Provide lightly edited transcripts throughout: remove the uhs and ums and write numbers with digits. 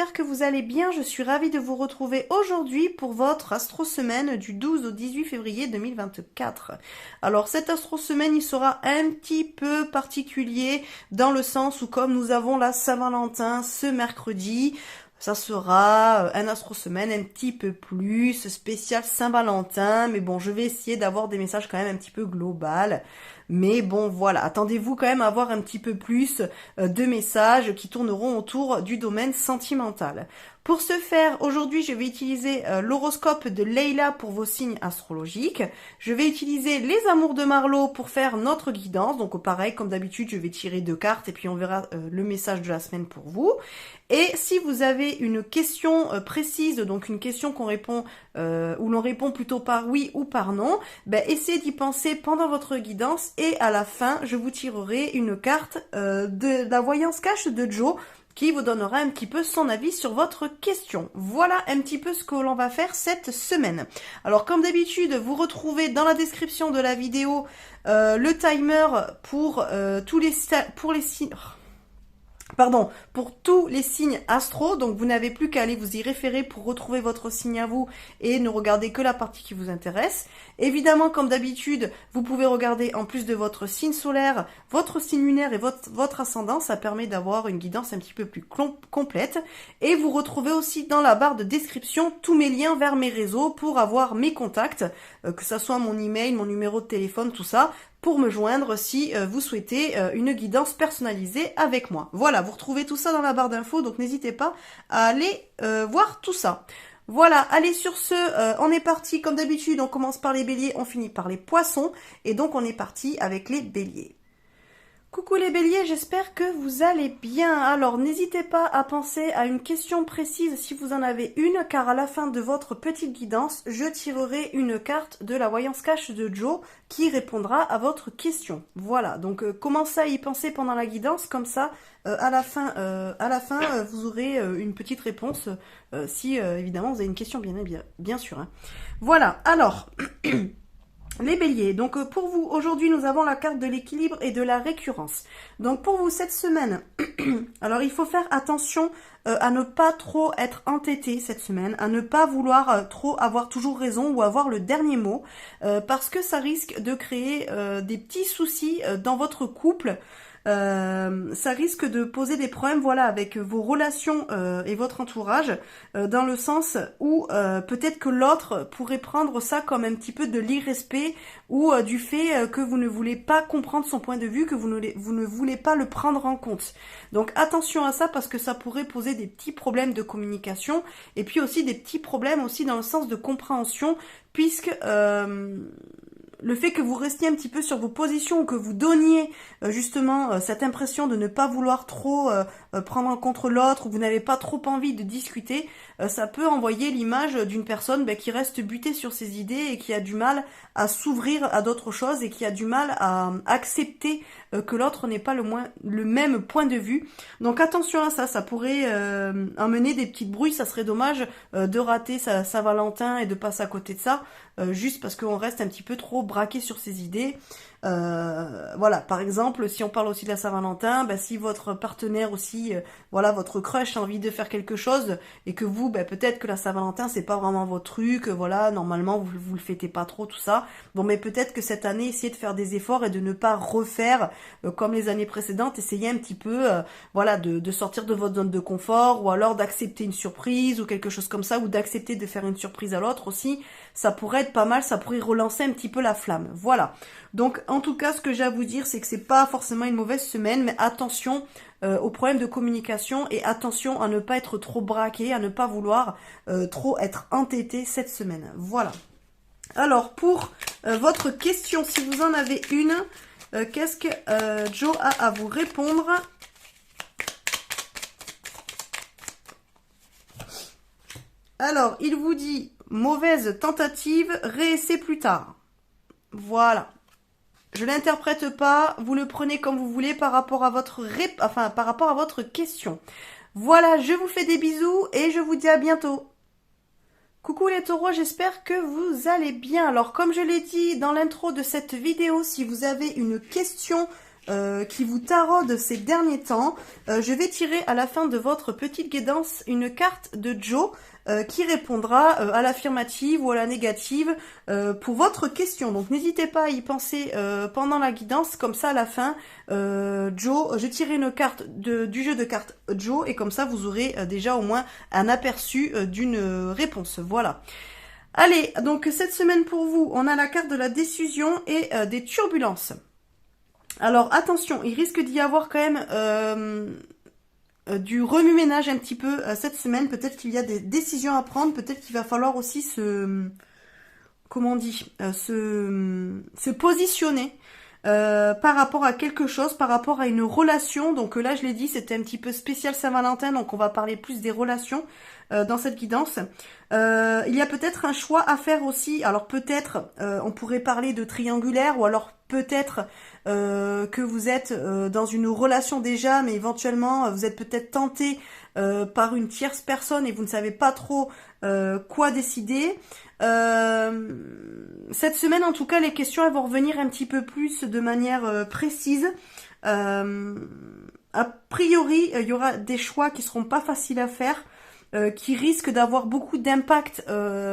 j'espère que vous allez bien. Je suis ravie de vous retrouver aujourd'hui pour votre astro-semaine du 12 au 18 février 2024. Alors cette astro-semaine, il sera un petit peu particulier dans le sens où comme nous avons la Saint-Valentin ce mercredi, ça sera un astro-semaine un petit peu plus spécial Saint-Valentin. Mais bon, je vais essayer d'avoir des messages quand même un petit peu global. Mais bon, voilà, attendez-vous quand même à avoir un petit peu plus de messages qui tourneront autour du domaine sentimental. Pour ce faire, aujourd'hui, je vais utiliser l'horoscope de Leila pour vos signes astrologiques. Je vais utiliser les amours de Marlo pour faire notre guidance. Donc pareil, comme d'habitude, je vais tirer 2 cartes et puis on verra le message de la semaine pour vous. Et si vous avez une question précise, donc une question qu'on répond, où l'on répond plutôt par oui ou par non, ben essayez d'y penser pendant votre guidance et à la fin, je vous tirerai une carte de la voyance cache de Joe qui vous donnera un petit peu son avis sur votre question. Voilà un petit peu ce que l'on va faire cette semaine. Alors comme d'habitude, vous retrouvez dans la description de la vidéo le timer pour pour tous les signes astro, donc vous n'avez plus qu'à aller vous y référer pour retrouver votre signe à vous et ne regarder que la partie qui vous intéresse. Évidemment, comme d'habitude, vous pouvez regarder en plus de votre signe solaire, votre signe lunaire et votre ascendant, ça permet d'avoir une guidance un petit peu plus complète. Et vous retrouvez aussi dans la barre de description tous mes liens vers mes réseaux pour avoir mes contacts, que ça soit mon email, mon numéro de téléphone, tout ça, pour me joindre si vous souhaitez une guidance personnalisée avec moi. Voilà, vous retrouvez tout ça dans la barre d'infos, donc n'hésitez pas à aller voir tout ça. Voilà, allez sur ce, on est parti comme d'habitude, on commence par les béliers, on finit par les poissons, et donc on est parti avec les béliers. Coucou les béliers, j'espère que vous allez bien. Alors n'hésitez pas à penser à une question précise si vous en avez une, car à la fin de votre petite guidance, je tirerai une carte de la voyance cache de Joe qui répondra à votre question. Voilà, donc commencez à y penser pendant la guidance, comme ça à la fin, vous aurez une petite réponse si évidemment vous avez une question bien sûr. Hein. Voilà, alors... Les béliers, donc pour vous, aujourd'hui nous avons la carte de l'équilibre et de la récurrence. Donc pour vous cette semaine, alors il faut faire attention à ne pas trop être entêté cette semaine, à ne pas vouloir trop avoir toujours raison ou avoir le dernier mot, parce que ça risque de créer des petits soucis dans votre couple. Ça risque de poser des problèmes, voilà, avec vos relations et votre entourage, dans le sens où peut-être que l'autre pourrait prendre ça comme un petit peu de l'irrespect ou du fait que vous ne voulez pas comprendre son point de vue, que vous ne voulez pas le prendre en compte. Donc attention à ça parce que ça pourrait poser des petits problèmes de communication et puis aussi des petits problèmes aussi dans le sens de compréhension puisque... le fait que vous restiez un petit peu sur vos positions ou que vous donniez justement cette impression de ne pas vouloir trop prendre en compte l'autre ou vous n'avez pas trop envie de discuter, ça peut envoyer l'image d'une personne qui reste butée sur ses idées et qui a du mal à s'ouvrir à d'autres choses et qui a du mal à accepter que l'autre n'ait pas le même point de vue. Donc attention à ça, ça pourrait amener des petites brouilles, ça serait dommage de rater sa Saint-Valentin et de passer à côté de ça, juste parce qu'on reste un petit peu trop braqué sur ses idées. Voilà, par exemple, si on parle aussi de la Saint-Valentin, si votre partenaire aussi, voilà, votre crush a envie de faire quelque chose et que vous, peut-être que la Saint-Valentin c'est pas vraiment votre truc, voilà, normalement vous le fêtez pas trop, tout ça. Bon, mais peut-être que cette année, essayez de faire des efforts et de ne pas refaire comme les années précédentes, essayez un petit peu, voilà, de sortir de votre zone de confort ou alors d'accepter une surprise ou quelque chose comme ça ou d'accepter de faire une surprise à l'autre aussi. Ça pourrait être pas mal, ça pourrait relancer un petit peu la flamme. Voilà. Donc en tout cas, ce que j'ai à vous dire, c'est que c'est pas forcément une mauvaise semaine, mais attention aux problèmes de communication et attention à ne pas être trop braqué, à ne pas vouloir trop être entêté cette semaine. Voilà. Alors pour votre question, si vous en avez une, qu'est-ce que Joe a à vous répondre ? Alors, il vous dit mauvaise tentative, réessai plus tard. Voilà. Je l'interprète pas, vous le prenez comme vous voulez par rapport à votre question. Voilà, je vous fais des bisous et je vous dis à bientôt. Coucou les taureaux, j'espère que vous allez bien. Alors comme je l'ai dit dans l'intro de cette vidéo, si vous avez une question qui vous taraudent ces derniers temps. Je vais tirer à la fin de votre petite guidance une carte de Joe qui répondra à l'affirmative ou à la négative pour votre question. Donc n'hésitez pas à y penser pendant la guidance, comme ça à la fin, Joe, je tirerai une carte du jeu de cartes Joe et comme ça vous aurez déjà au moins un aperçu d'une réponse. Voilà. Allez, donc cette semaine pour vous, on a la carte de la décision et des turbulences. Alors attention, il risque d'y avoir quand même du remue-ménage un petit peu cette semaine. Peut-être qu'il y a des décisions à prendre, peut-être qu'il va falloir aussi comment on dit, se positionner par rapport à quelque chose, par rapport à une relation. Donc là, je l'ai dit, c'était un petit peu spécial Saint-Valentin, donc on va parler plus des relations dans cette guidance. Il y a peut-être un choix à faire aussi. Alors peut-être, on pourrait parler de triangulaire, ou alors peut-être que vous êtes dans une relation déjà, mais éventuellement vous êtes peut-être tenté par une tierce personne et vous ne savez pas trop quoi décider. Cette semaine, en tout cas, les questions elles vont revenir un petit peu plus de manière précise. A priori, il y aura des choix qui seront pas faciles à faire, qui risquent d'avoir beaucoup d'impact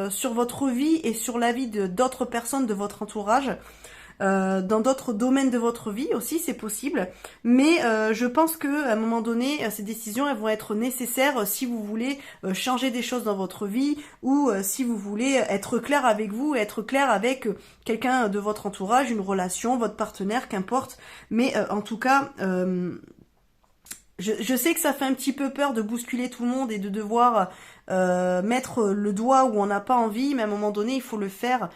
sur votre vie et sur la vie d'autres personnes de votre entourage. Dans d'autres domaines de votre vie aussi, c'est possible. Mais je pense que à un moment donné, ces décisions elles vont être nécessaires si vous voulez changer des choses dans votre vie ou si vous voulez être clair avec vous, être clair avec quelqu'un de votre entourage, une relation, votre partenaire, qu'importe. Mais en tout cas, je sais que ça fait un petit peu peur de bousculer tout le monde et de devoir mettre le doigt où on n'a pas envie, mais à un moment donné, il faut le faire.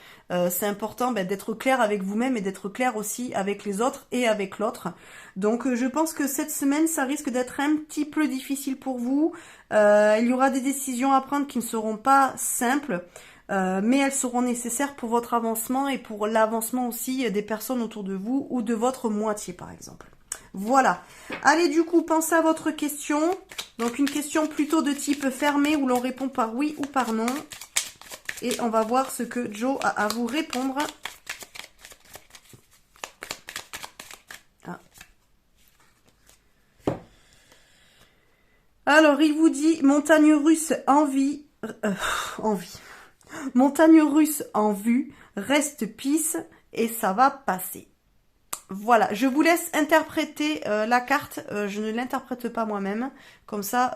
C'est important d'être clair avec vous-même et d'être clair aussi avec les autres et avec l'autre. Donc je pense que cette semaine, ça risque d'être un petit peu difficile pour vous. Il y aura des décisions à prendre qui ne seront pas simples. Mais elles seront nécessaires pour votre avancement et pour l'avancement aussi des personnes autour de vous ou de votre moitié par exemple. Voilà. Allez, du coup, pensez à votre question. Donc, une question plutôt de type fermé où l'on répond par oui ou par non. Et on va voir ce que Joe a à vous répondre. Ah. Alors, il vous dit montagne russe envie. Montagne russe en vue. Reste pisse et ça va passer. Voilà, je vous laisse interpréter la carte, je ne l'interprète pas moi-même, comme ça,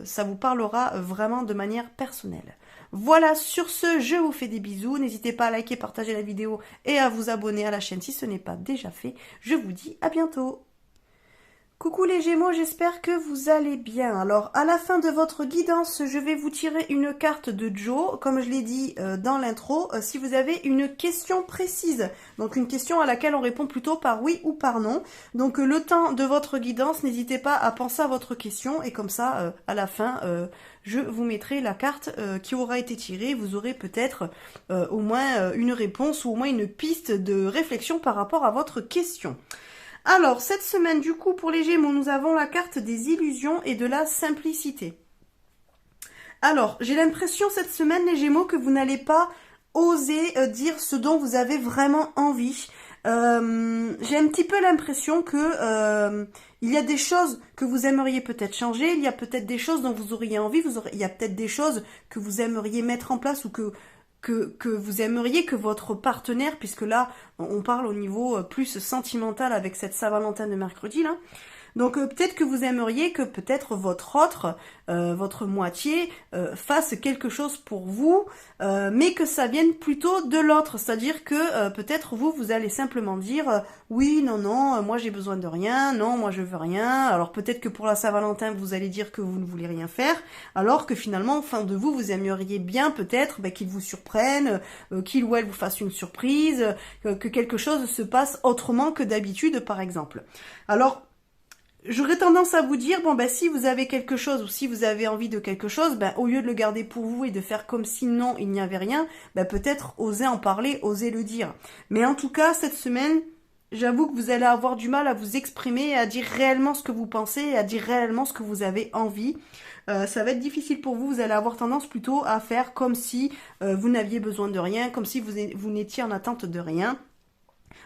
ça vous parlera vraiment de manière personnelle. Voilà, sur ce, je vous fais des bisous, n'hésitez pas à liker, partager la vidéo et à vous abonner à la chaîne si ce n'est pas déjà fait. Je vous dis à bientôt. Coucou les Gémeaux, j'espère que vous allez bien. Alors, à la fin de votre guidance, je vais vous tirer une carte de Joe, comme je l'ai dit dans l'intro, si vous avez une question précise. Donc, une question à laquelle on répond plutôt par oui ou par non. Donc, le temps de votre guidance, n'hésitez pas à penser à votre question. Et comme ça, à la fin, je vous mettrai la carte qui aura été tirée. Vous aurez peut-être au moins une réponse ou au moins une piste de réflexion par rapport à votre question. Alors, cette semaine, du coup, pour les Gémeaux, nous avons la carte des illusions et de la simplicité. Alors, j'ai l'impression cette semaine, les Gémeaux, que vous n'allez pas oser dire ce dont vous avez vraiment envie. J'ai un petit peu l'impression que il y a des choses que vous aimeriez peut-être changer, il y a peut-être des choses dont vous auriez envie, il y a peut-être des choses que vous aimeriez mettre en place ou que vous aimeriez que votre partenaire, puisque là on parle au niveau plus sentimental avec cette Saint-Valentin de mercredi là, donc peut-être que vous aimeriez que peut-être votre moitié fasse quelque chose pour vous, mais que ça vienne plutôt de l'autre, c'est-à-dire que peut-être vous allez simplement dire oui, non, moi j'ai besoin de rien, non, moi je veux rien. Alors peut-être que pour la Saint-Valentin vous allez dire que vous ne voulez rien faire, alors que finalement au fond de vous, vous aimeriez bien peut-être qu'il vous surprenne, qu'il ou elle vous fasse une surprise, que quelque chose se passe autrement que d'habitude par exemple. Alors j'aurais tendance à vous dire, si vous avez quelque chose ou si vous avez envie de quelque chose, au lieu de le garder pour vous et de faire comme si non, il n'y avait rien, peut-être oser en parler, oser le dire. Mais en tout cas, cette semaine, j'avoue que vous allez avoir du mal à vous exprimer, à dire réellement ce que vous pensez, à dire réellement ce que vous avez envie. Ça va être difficile pour vous, vous allez avoir tendance plutôt à faire comme si vous n'aviez besoin de rien, comme si vous n'étiez en attente de rien.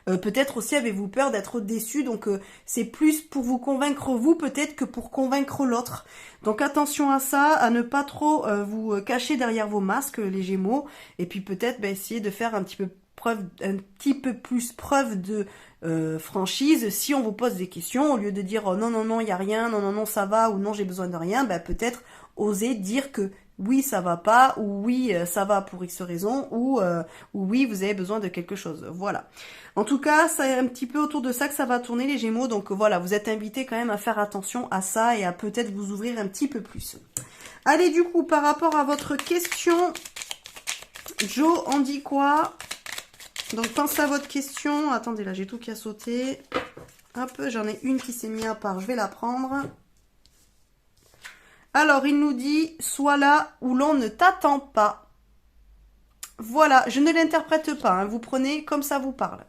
Peut-être aussi avez-vous peur d'être déçu, donc c'est plus pour vous convaincre vous peut-être que pour convaincre l'autre. Donc attention à ça, à ne pas trop vous cacher derrière vos masques, les Gémeaux, et puis peut-être essayer de faire un petit peu plus preuve de franchise. Si on vous pose des questions, au lieu de dire oh, non non non il y a rien, non non non ça va ou non j'ai besoin de rien, peut-être oser dire que oui ça va pas ou oui ça va pour X raison ou oui vous avez besoin de quelque chose. Voilà. En tout cas, c'est un petit peu autour de ça que ça va tourner les Gémeaux. Donc voilà, vous êtes invités quand même à faire attention à ça et à peut-être vous ouvrir un petit peu plus. Allez, du coup, par rapport à votre question, Jo en dit quoi? Donc pensez à votre question. Attendez, là j'ai tout qui a sauté. Hop, j'en ai une qui s'est mise à part, je vais la prendre. Alors, il nous dit, sois là où l'on ne t'attend pas. Voilà, je ne l'interprète pas, hein, vous prenez comme ça vous parle.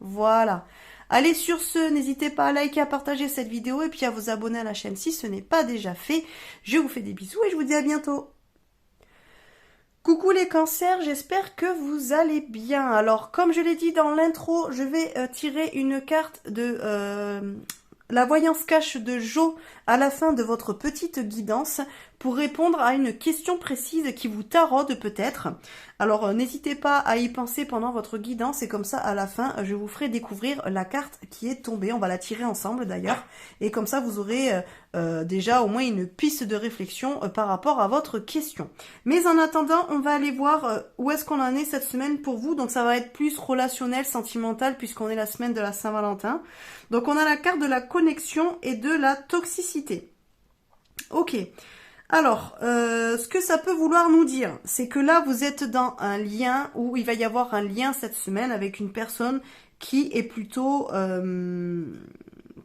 Voilà. Allez, sur ce, n'hésitez pas à liker, à partager cette vidéo et puis à vous abonner à la chaîne si ce n'est pas déjà fait. Je vous fais des bisous et je vous dis à bientôt. Coucou les cancers, j'espère que vous allez bien. Alors, comme je l'ai dit dans l'intro, je vais tirer une carte de la voyance cache de Jo à la fin de votre petite guidance pour répondre à une question précise qui vous taraude peut-être. Alors n'hésitez pas à y penser pendant votre guidance et comme ça à la fin je vous ferai découvrir la carte qui est tombée. On va la tirer ensemble d'ailleurs et comme ça vous aurez déjà au moins une piste de réflexion par rapport à votre question. Mais en attendant on va aller voir où est-ce qu'on en est cette semaine pour vous. Donc ça va être plus relationnel, sentimental puisqu'on est la semaine de la Saint-Valentin. Donc on a la carte de la connexion et de la toxicité. Ok. Alors, ce que ça peut vouloir nous dire, c'est que là, vous êtes dans un lien où il va y avoir un lien cette semaine avec une personne qui est plutôt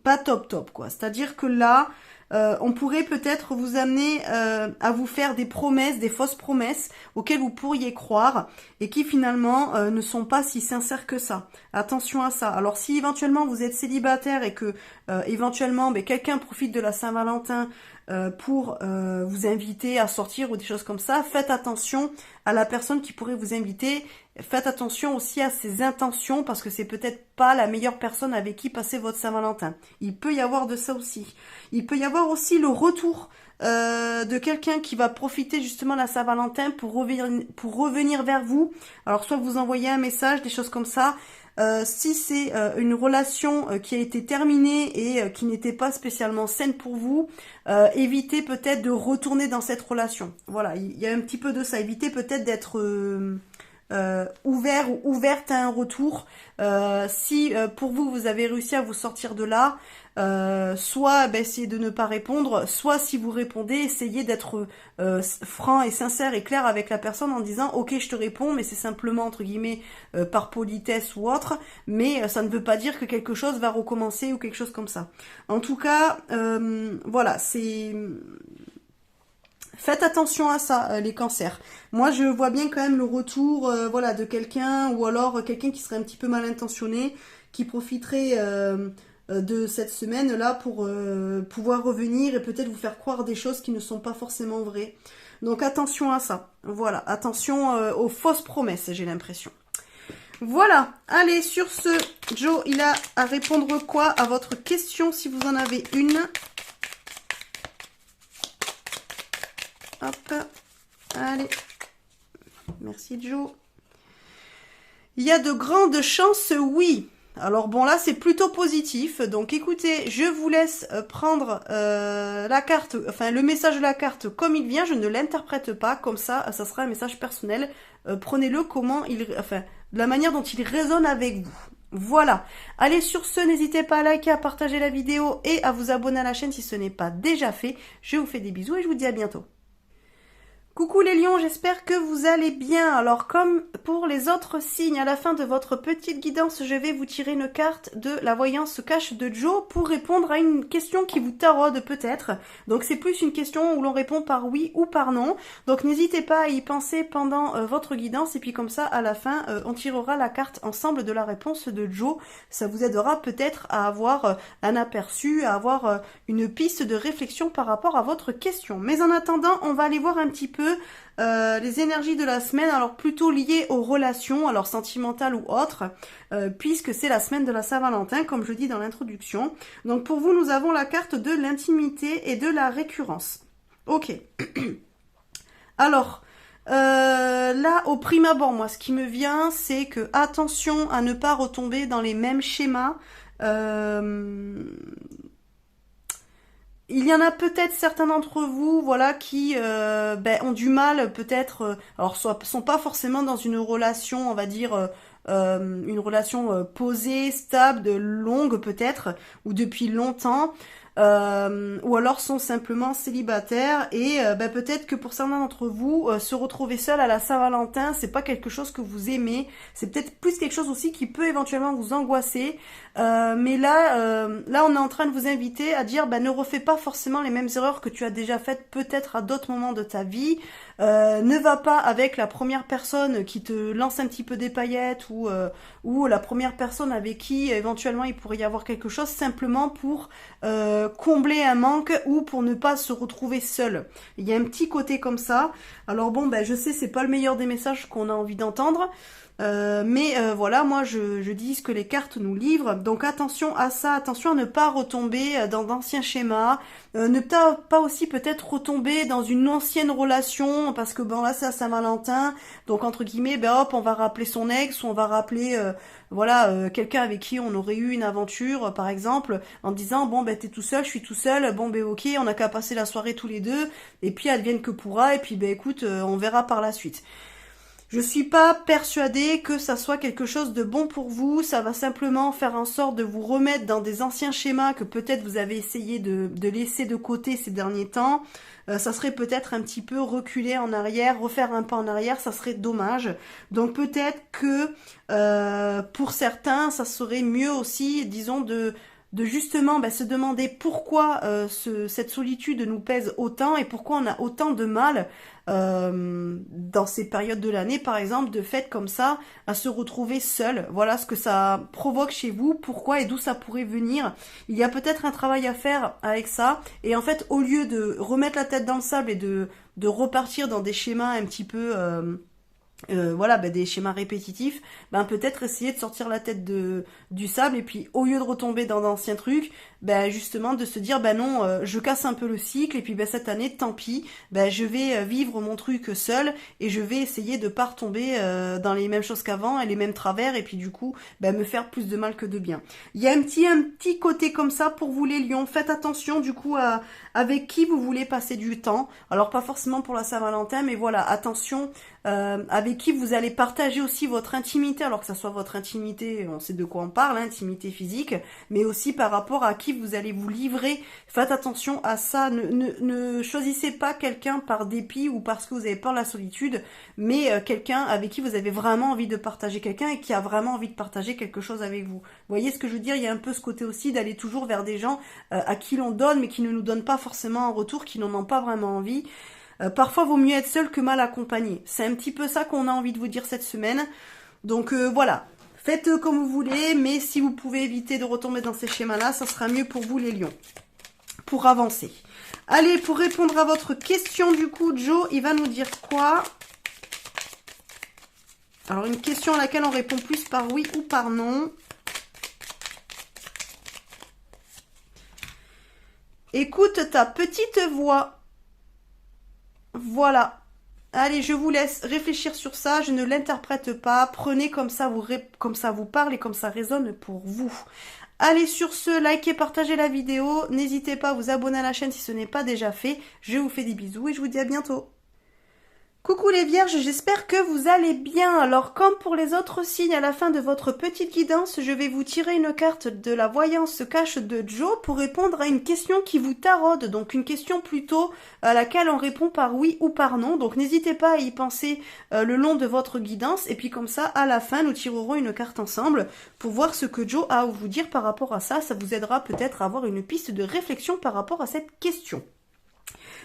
pas top quoi. C'est-à-dire que là, on pourrait peut-être vous amener à vous faire des promesses, des fausses promesses auxquelles vous pourriez croire et qui finalement ne sont pas si sincères que ça. Attention à ça. Alors si éventuellement vous êtes célibataire et que éventuellement quelqu'un profite de la Saint-Valentin pour vous inviter à sortir ou des choses comme ça, faites attention à la personne qui pourrait vous inviter. Faites attention aussi à ses intentions parce que c'est peut-être pas la meilleure personne avec qui passer votre Saint-Valentin. Il peut y avoir de ça aussi. Il peut y avoir aussi le retour de quelqu'un qui va profiter justement de la Saint-Valentin pour revenir vers vous. Alors soit vous envoyez un message, des choses comme ça. Si c'est une relation qui a été terminée et qui n'était pas spécialement saine pour vous, évitez peut-être de retourner dans cette relation. Voilà, il y a un petit peu de ça. Évitez peut-être d'être ouvert ou ouverte à un retour. Si pour vous, vous avez réussi à vous sortir de là, soit essayez de ne pas répondre, soit si vous répondez, essayez d'être franc et sincère et clair avec la personne en disant ok je te réponds mais c'est simplement entre guillemets par politesse ou autre, mais ça ne veut pas dire que quelque chose va recommencer ou quelque chose comme ça. En tout cas, voilà, c'est... Faites attention à ça, les cancers. Moi, je vois bien quand même le retour voilà, de quelqu'un, ou alors quelqu'un qui serait un petit peu mal intentionné, qui profiterait de cette semaine-là pour pouvoir revenir et peut-être vous faire croire des choses qui ne sont pas forcément vraies. Donc attention à ça. Voilà, attention aux fausses promesses, j'ai l'impression. Voilà, allez, sur ce, Jo, il a à répondre quoi à votre question, si vous en avez une. Hop, allez, merci Jo. Il y a de grandes chances, oui. Alors bon, là c'est plutôt positif. Donc écoutez, je vous laisse prendre la carte, enfin le message de la carte comme il vient. Je ne l'interprète pas comme ça. Ça sera un message personnel. Prenez-le comment il, enfin de la manière dont il résonne avec vous. Voilà. Allez, sur ce, n'hésitez pas à liker, à partager la vidéo et à vous abonner à la chaîne si ce n'est pas déjà fait. Je vous fais des bisous et je vous dis à bientôt. Coucou les lions, j'espère que vous allez bien. Alors comme pour les autres signes, à la fin de votre petite guidance, je vais vous tirer une carte de la voyance cache de Jo pour répondre à une question qui vous taraude peut-être. Donc c'est plus une question où l'on répond par oui ou par non. Donc n'hésitez pas à y penser pendant votre guidance et puis comme ça à la fin on tirera la carte ensemble de la réponse de Jo. Ça vous aidera peut-être à avoir un aperçu, à avoir une piste de réflexion par rapport à votre question. Mais en attendant, on va aller voir un petit peu les énergies de la semaine, alors plutôt liées aux relations, alors sentimentales ou autres, puisque c'est la semaine de la Saint-Valentin, comme je dis dans l'introduction. Donc pour vous, nous avons la carte de l'intimité et de la récurrence. Ok. Alors, là, au prime abord, moi, ce qui me vient, c'est que attention à ne pas retomber dans les mêmes schémas. Il y en a peut-être certains d'entre vous, voilà, qui ont du mal, peut-être, alors sont pas forcément dans une relation, on va dire, une relation posée, stable, longue peut-être, ou depuis longtemps. Ou alors sont simplement célibataires et peut-être que pour certains d'entre vous, se retrouver seul à la Saint-Valentin, c'est pas quelque chose que vous aimez, c'est peut-être plus quelque chose aussi qui peut éventuellement vous angoisser. Mais là, on est en train de vous inviter à dire, ne refais pas forcément les mêmes erreurs que tu as déjà faites peut-être à d'autres moments de ta vie. Ne va pas avec la première personne qui te lance un petit peu des paillettes ou la première personne avec qui éventuellement il pourrait y avoir quelque chose simplement pour combler un manque ou pour ne pas se retrouver seul. Il y a un petit côté comme ça. Alors bon, je sais, c'est pas le meilleur des messages qu'on a envie d'entendre. Mais voilà, moi je dis ce que les cartes nous livrent, donc attention à ça, attention à ne pas retomber dans d'anciens schémas, ne pas aussi peut-être retomber dans une ancienne relation, parce que bon là c'est à Saint-Valentin, donc entre guillemets, hop, on va rappeler son ex, ou on va rappeler quelqu'un avec qui on aurait eu une aventure, par exemple, en disant bon t'es tout seul, je suis tout seul, bon ok, on n'a qu'à passer la soirée tous les deux, et puis advienne que pourra, et puis écoute, on verra par la suite. Je suis pas persuadée que ça soit quelque chose de bon pour vous, ça va simplement faire en sorte de vous remettre dans des anciens schémas que peut-être vous avez essayé de laisser de côté ces derniers temps. Ça serait peut-être un petit peu reculer en arrière, refaire un pas en arrière, ça serait dommage. Donc peut-être que pour certains, ça serait mieux aussi, disons, de justement se demander pourquoi cette solitude nous pèse autant et pourquoi on a autant de mal dans ces périodes de l'année, par exemple, de fait comme ça, à se retrouver seul. Voilà ce que ça provoque chez vous, pourquoi et d'où ça pourrait venir. Il y a peut-être un travail à faire avec ça, et en fait, au lieu de remettre la tête dans le sable et de repartir dans des schémas un petit peu... des schémas répétitifs, peut-être essayer de sortir la tête du sable et puis au lieu de retomber dans d'anciens trucs, justement de se dire non, je casse un peu le cycle et puis cette année tant pis, je vais vivre mon truc seul et je vais essayer de pas retomber dans les mêmes choses qu'avant et les mêmes travers et puis du coup me faire plus de mal que de bien. Il y a un petit côté comme ça pour vous les lions, faites attention du coup à avec qui vous voulez passer du temps, alors pas forcément pour la Saint-Valentin, mais voilà, attention avec qui vous allez partager aussi votre intimité, alors que ça soit votre intimité, on sait de quoi on parle, intimité physique, mais aussi par rapport à qui vous allez vous livrer. Faites attention à ça, ne choisissez pas quelqu'un par dépit ou parce que vous avez peur de la solitude, mais quelqu'un avec qui vous avez vraiment envie de partager, quelqu'un et qui a vraiment envie de partager quelque chose avec vous. Vous voyez ce que je veux dire? Il y a un peu ce côté aussi d'aller toujours vers des gens à qui l'on donne, mais qui ne nous donnent pas forcément en retour, qui n'en ont pas vraiment envie. Parfois, vaut mieux être seul que mal accompagné. C'est un petit peu ça qu'on a envie de vous dire cette semaine. Donc voilà, faites comme vous voulez, mais si vous pouvez éviter de retomber dans ces schémas-là, ça sera mieux pour vous les lions, pour avancer. Allez, pour répondre à votre question du coup, Joe, il va nous dire quoi? Alors, une question à laquelle on répond plus par oui ou par non. Écoute ta petite voix. Voilà. Allez, je vous laisse réfléchir sur ça. Je ne l'interprète pas. Prenez comme ça vous parle et comme ça résonne pour vous. Allez, sur ce, likez, partagez la vidéo. N'hésitez pas à vous abonner à la chaîne si ce n'est pas déjà fait. Je vous fais des bisous et je vous dis à bientôt. Coucou les vierges, j'espère que vous allez bien. Alors comme pour les autres signes, à la fin de votre petite guidance, je vais vous tirer une carte de la voyance cache de Joe pour répondre à une question qui vous taraude. Donc une question plutôt à laquelle on répond par oui ou par non. Donc n'hésitez pas à y penser le long de votre guidance. Et puis comme ça, à la fin, nous tirerons une carte ensemble pour voir ce que Joe a à vous dire par rapport à ça. Ça vous aidera peut-être à avoir une piste de réflexion par rapport à cette question.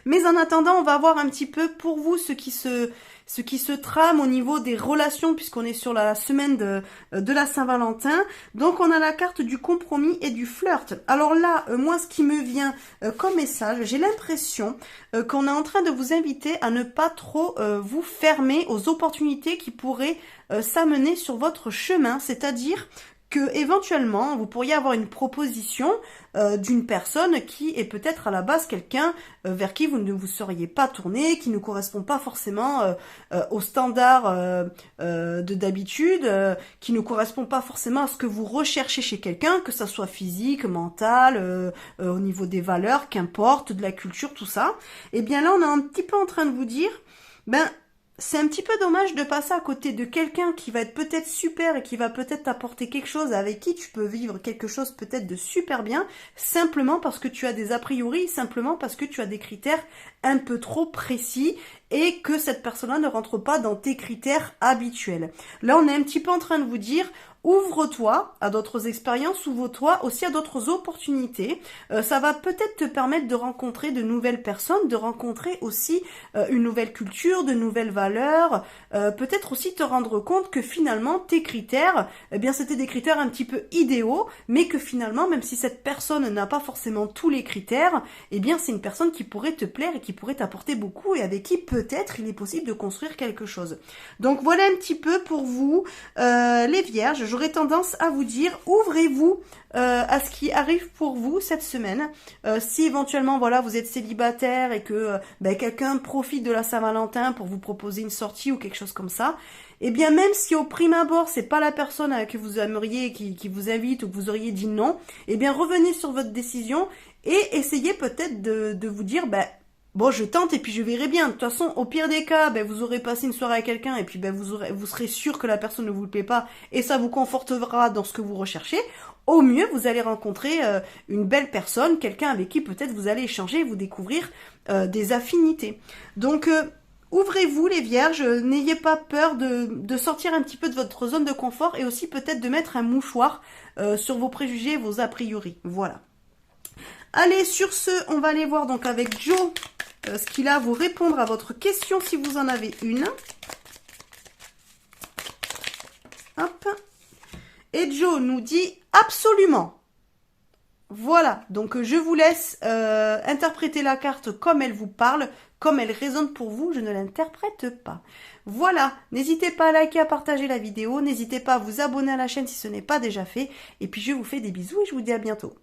Mais en attendant, on va voir un petit peu pour vous ce qui se trame au niveau des relations, puisqu'on est sur la semaine de la Saint-Valentin. Donc on a la carte du compromis et du flirt. Alors là, moi ce qui me vient comme message, j'ai l'impression qu'on est en train de vous inviter à ne pas trop vous fermer aux opportunités qui pourraient s'amener sur votre chemin, c'est-à-dire que éventuellement vous pourriez avoir une proposition d'une personne qui est peut-être à la base quelqu'un vers qui vous ne vous seriez pas tourné, qui ne correspond pas forcément aux standards de d'habitude, qui ne correspond pas forcément à ce que vous recherchez chez quelqu'un, que ça soit physique, mental, au niveau des valeurs, qu'importe, de la culture, tout ça. Et bien là on est un petit peu en train de vous dire, c'est un petit peu dommage de passer à côté de quelqu'un qui va être peut-être super et qui va peut-être t'apporter quelque chose avec qui tu peux vivre quelque chose peut-être de super bien, simplement parce que tu as des a priori, simplement parce que tu as des critères un peu trop précis et que cette personne-là ne rentre pas dans tes critères habituels. Là, on est un petit peu en train de vous dire, ouvre-toi à d'autres expériences, ouvre-toi aussi à d'autres opportunités. Ça va peut-être te permettre de rencontrer de nouvelles personnes, de rencontrer aussi une nouvelle culture, de nouvelles valeurs, peut-être aussi te rendre compte que finalement tes critères, eh bien c'était des critères un petit peu idéaux, mais que finalement même si cette personne n'a pas forcément tous les critères, eh bien c'est une personne qui pourrait te plaire et qui pourrait t'apporter beaucoup et avec qui peut-être il est possible de construire quelque chose. Donc voilà un petit peu pour vous les vierges. J'aurais tendance à vous dire, ouvrez-vous à ce qui arrive pour vous cette semaine. Si éventuellement voilà vous êtes célibataire et que quelqu'un profite de la Saint-Valentin pour vous proposer une sortie ou quelque chose comme ça, et bien même si au prime abord c'est pas la personne que vous aimeriez qui vous invite ou que vous auriez dit non, et bien revenez sur votre décision et essayez peut-être de vous dire bon, je tente et puis je verrai bien. De toute façon, au pire des cas, vous aurez passé une soirée avec quelqu'un et puis vous serez sûr que la personne ne vous plaît pas et ça vous confortera dans ce que vous recherchez. Au mieux, vous allez rencontrer une belle personne, quelqu'un avec qui peut-être vous allez échanger et vous découvrir des affinités. Donc, ouvrez-vous les vierges, n'ayez pas peur de sortir un petit peu de votre zone de confort et aussi peut-être de mettre un mouchoir sur vos préjugés et vos a priori. Voilà. Allez, sur ce, on va aller voir donc avec Joe ce qu'il a à vous répondre à votre question si vous en avez une. Hop. Et Joe nous dit absolument. Voilà, donc je vous laisse interpréter la carte comme elle vous parle, comme elle résonne pour vous, je ne l'interprète pas. Voilà, n'hésitez pas à liker, à partager la vidéo, n'hésitez pas à vous abonner à la chaîne si ce n'est pas déjà fait, et puis je vous fais des bisous et je vous dis à bientôt.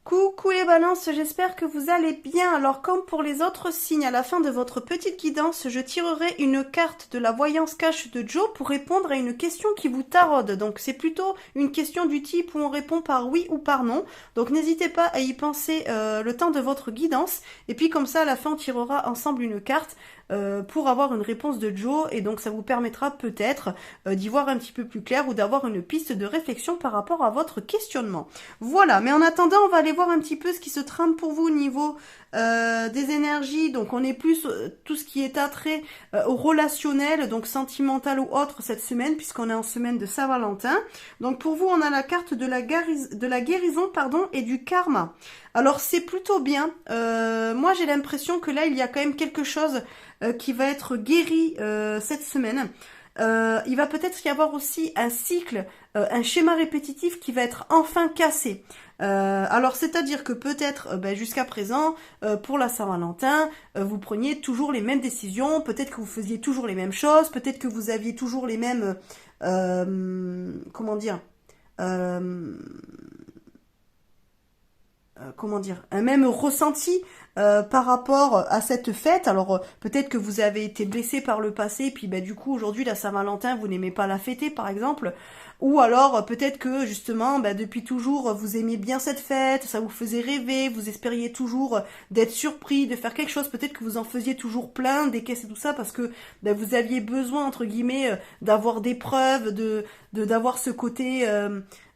Coucou les balances, j'espère que vous allez bien. Alors comme pour les autres signes, à la fin de votre petite guidance, je tirerai une carte de la voyance cache de Joe pour répondre à une question qui vous taraude. Donc c'est plutôt une question du type où on répond par oui ou par non. Donc n'hésitez pas à y penser le temps de votre guidance. Et puis comme ça, à la fin, on tirera ensemble une carte pour avoir une réponse de Joe et donc ça vous permettra peut-être d'y voir un petit peu plus clair ou d'avoir une piste de réflexion par rapport à votre questionnement. Voilà, mais en attendant, on va aller voir un petit peu ce qui se trame pour vous au niveau des énergies. Donc on est plus tout ce qui est attrait au relationnel, donc sentimental ou autre cette semaine puisqu'on est en semaine de Saint-Valentin. Donc pour vous, on a la carte de la guérison et du karma. Alors c'est plutôt bien. Moi j'ai l'impression que là il y a quand même quelque chose qui va être guéri cette semaine. Il va peut-être y avoir aussi un cycle, un schéma répétitif qui va être enfin cassé. Alors c'est-à-dire que peut-être jusqu'à présent, pour la Saint-Valentin, vous preniez toujours les mêmes décisions, peut-être que vous faisiez toujours les mêmes choses, peut-être que vous aviez toujours les mêmes... un même ressenti par rapport à cette fête. Alors peut-être que vous avez été blessé par le passé, puis du coup aujourd'hui la Saint-Valentin vous n'aimez pas la fêter par exemple, ou alors peut-être que justement depuis toujours vous aimiez bien cette fête, ça vous faisait rêver, vous espériez toujours d'être surpris, de faire quelque chose, peut-être que vous en faisiez toujours plein, des caisses et tout ça parce que vous aviez besoin entre guillemets d'avoir des preuves, d'avoir ce côté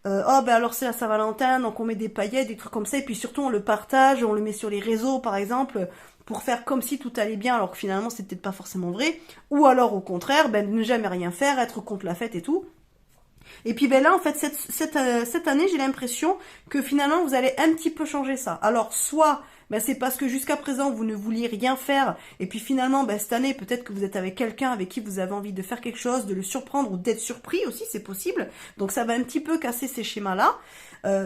alors c'est la Saint-Valentin, donc on met des paillettes, des trucs comme ça, et puis surtout on le partage, on le met sur les réseaux par exemple, pour faire comme si tout allait bien, alors que finalement c'est peut-être pas forcément vrai, ou alors au contraire, ne jamais rien faire, être contre la fête et tout. Et puis là en fait cette année j'ai l'impression que finalement vous allez un petit peu changer ça. Alors soit ben, c'est parce que jusqu'à présent, vous ne vouliez rien faire. Et puis finalement, ben, cette année, peut-être que vous êtes avec quelqu'un avec qui vous avez envie de faire quelque chose, de le surprendre ou d'être surpris aussi, c'est possible. Donc ça va un petit peu casser ces schémas-là.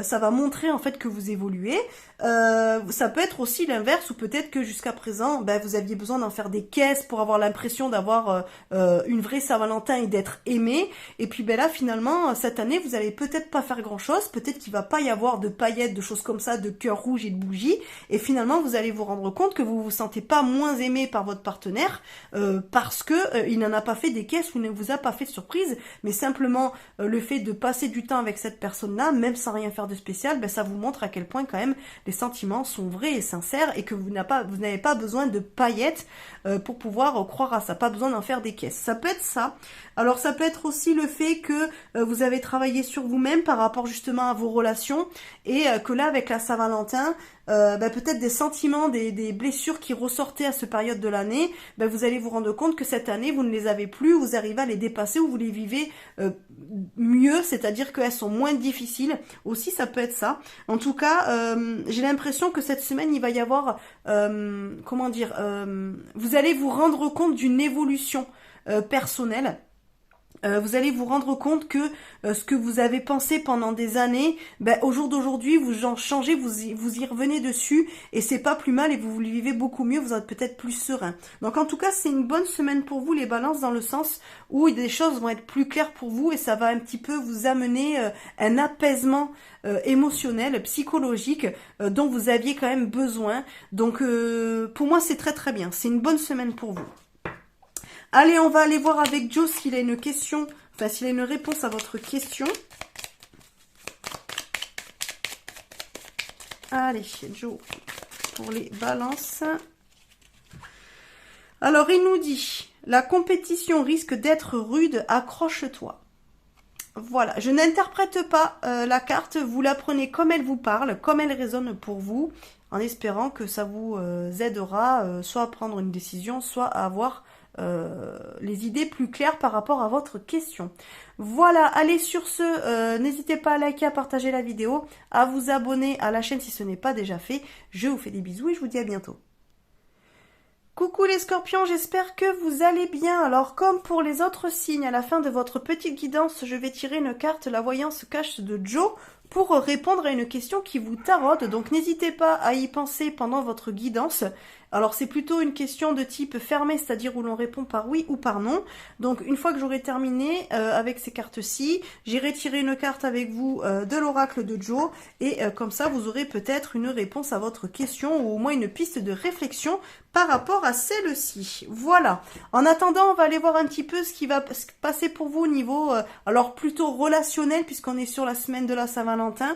Ça va montrer en fait que vous évoluez. Ça peut être aussi l'inverse, ou peut-être que jusqu'à présent, ben, vous aviez besoin d'en faire des caisses pour avoir l'impression d'avoir une vraie Saint-Valentin et d'être aimé. Et puis ben là, finalement, cette année, vous allez peut-être pas faire grand-chose. Peut-être qu'il va pas y avoir de paillettes, de choses comme ça, de cœurs rouges et de bougies. Et finalement, vous allez vous rendre compte que vous vous sentez pas moins aimé par votre partenaire parce que il n'en a pas fait des caisses ou ne vous a pas fait de surprise. Mais simplement, le fait de passer du temps avec cette personne-là, même sans rien faire de spécial, ben, ça vous montre à quel point quand même les sentiments sont vrais et sincères et que vous n'avez pas besoin de paillettes pour pouvoir croire à ça, pas besoin d'en faire des caisses. Ça peut être ça. Alors ça peut être aussi le fait que vous avez travaillé sur vous-même par rapport justement à vos relations et que là avec la Saint-Valentin, ben, peut-être des sentiments, des blessures qui ressortaient à cette période de l'année, ben, vous allez vous rendre compte que cette année vous ne les avez plus, vous arrivez à les dépasser ou vous les vivez mieux, c'est-à-dire qu'elles sont moins difficiles. Aussi ça peut être ça. En tout cas, j'ai l'impression que cette semaine il va y avoir, comment dire, vous allez vous rendre compte d'une évolution personnelle. Vous allez vous rendre compte que ce que vous avez pensé pendant des années, ben, au jour d'aujourd'hui, vous en changez, vous y revenez dessus, et c'est pas plus mal, et vous le vivez beaucoup mieux, vous êtes peut-être plus serein. Donc en tout cas, c'est une bonne semaine pour vous, les balances, dans le sens où des choses vont être plus claires pour vous, et ça va un petit peu vous amener un apaisement émotionnel, psychologique, dont vous aviez quand même besoin. Donc pour moi, c'est très très bien, c'est une bonne semaine pour vous. Allez, on va aller voir avec Joe s'il a une question, enfin s'il a une réponse à votre question. Allez, Joe, pour les balances. Alors, il nous dit, la compétition risque d'être rude, accroche-toi. Voilà, je n'interprète pas la carte, vous la prenez comme elle vous parle, comme elle résonne pour vous, en espérant que ça vous aidera soit à prendre une décision, soit à avoir les idées plus claires par rapport à votre question. Voilà, allez, sur ce, n'hésitez pas à liker, à partager la vidéo, à vous abonner à la chaîne si ce n'est pas déjà fait. Je vous fais des bisous et je vous dis à bientôt. Coucou les scorpions, j'espère que vous allez bien. Alors comme pour les autres signes, à la fin de votre petite guidance, je vais tirer une carte, la voyance cache de Joe, pour répondre à une question qui vous taraude. Donc n'hésitez pas à y penser pendant votre guidance. Alors c'est plutôt une question de type fermé, c'est-à-dire où l'on répond par oui ou par non. Donc une fois que j'aurai terminé avec ces cartes-ci, j'irai tirer une carte avec vous de l'oracle de Joe, et comme ça vous aurez peut-être une réponse à votre question, ou au moins une piste de réflexion par rapport à celle-ci. Voilà. En attendant, on va aller voir un petit peu ce qui va se passer pour vous au niveau, alors plutôt relationnel, puisqu'on est sur la semaine de la Saint-Valentin.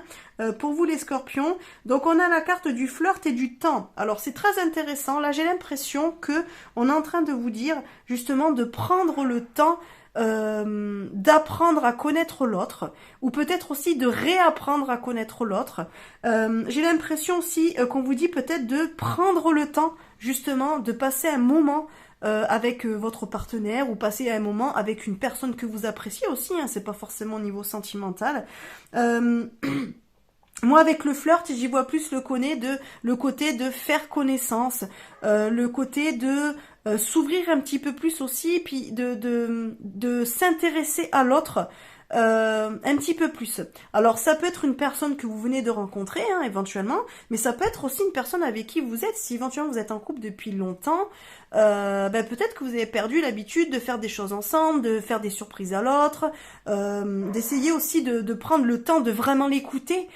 Pour vous les scorpions, donc on a la carte du flirt et du temps. Alors c'est très intéressant, là j'ai l'impression que on est en train de vous dire justement de prendre le temps d'apprendre à connaître l'autre, ou peut-être aussi de réapprendre à connaître l'autre. J'ai l'impression aussi qu'on vous dit peut-être de prendre le temps justement de passer un moment avec votre partenaire, ou passer un moment avec une personne que vous appréciez aussi, hein, c'est pas forcément au niveau sentimental. Moi, avec le flirt, j'y vois plus le côté de faire connaissance, le côté de s'ouvrir un petit peu plus aussi, puis de s'intéresser à l'autre un petit peu plus. Alors, ça peut être une personne que vous venez de rencontrer, hein, éventuellement, mais ça peut être aussi une personne avec qui vous êtes, si éventuellement vous êtes en couple depuis longtemps, ben peut-être que vous avez perdu l'habitude de faire des choses ensemble, de faire des surprises à l'autre, d'essayer aussi de prendre le temps de vraiment l'écouter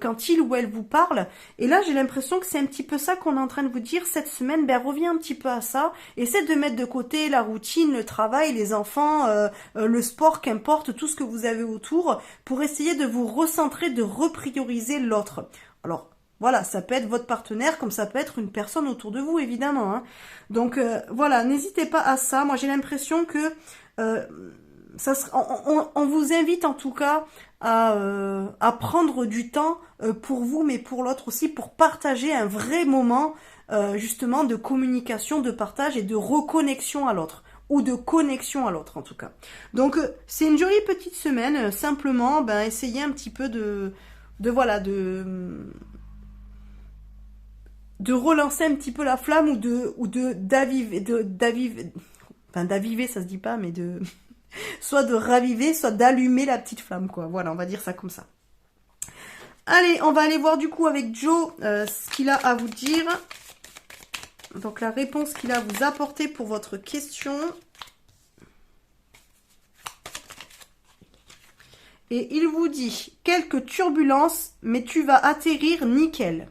quand il ou elle vous parle. Et là, j'ai l'impression que c'est un petit peu ça qu'on est en train de vous dire cette semaine. Ben reviens un petit peu à ça, essaie de mettre de côté la routine, le travail, les enfants, le sport, qu'importe, tout ce que vous avez autour, pour essayer de vous recentrer, de reprioriser l'autre. Alors, voilà, ça peut être votre partenaire, comme ça peut être une personne autour de vous, évidemment. Hein. Donc, voilà, n'hésitez pas à ça. Moi, j'ai l'impression que on vous invite en tout cas à prendre du temps pour vous, mais pour l'autre aussi, pour partager un vrai moment, justement, de communication, de partage et de reconnexion à l'autre. Ou de connexion à l'autre, en tout cas. Donc, c'est une jolie petite semaine. Simplement, ben, essayez un petit peu de relancer un petit peu la flamme ou d'aviver, enfin d'aviver, ça se dit pas, mais de soit de raviver, soit d'allumer la petite flamme, quoi. Voilà, on va dire ça comme ça. Allez, on va aller voir du coup avec Joe ce qu'il a à vous dire. Donc la réponse qu'il a à vous apporter pour votre question. Et il vous dit, quelques turbulences, mais tu vas atterrir nickel.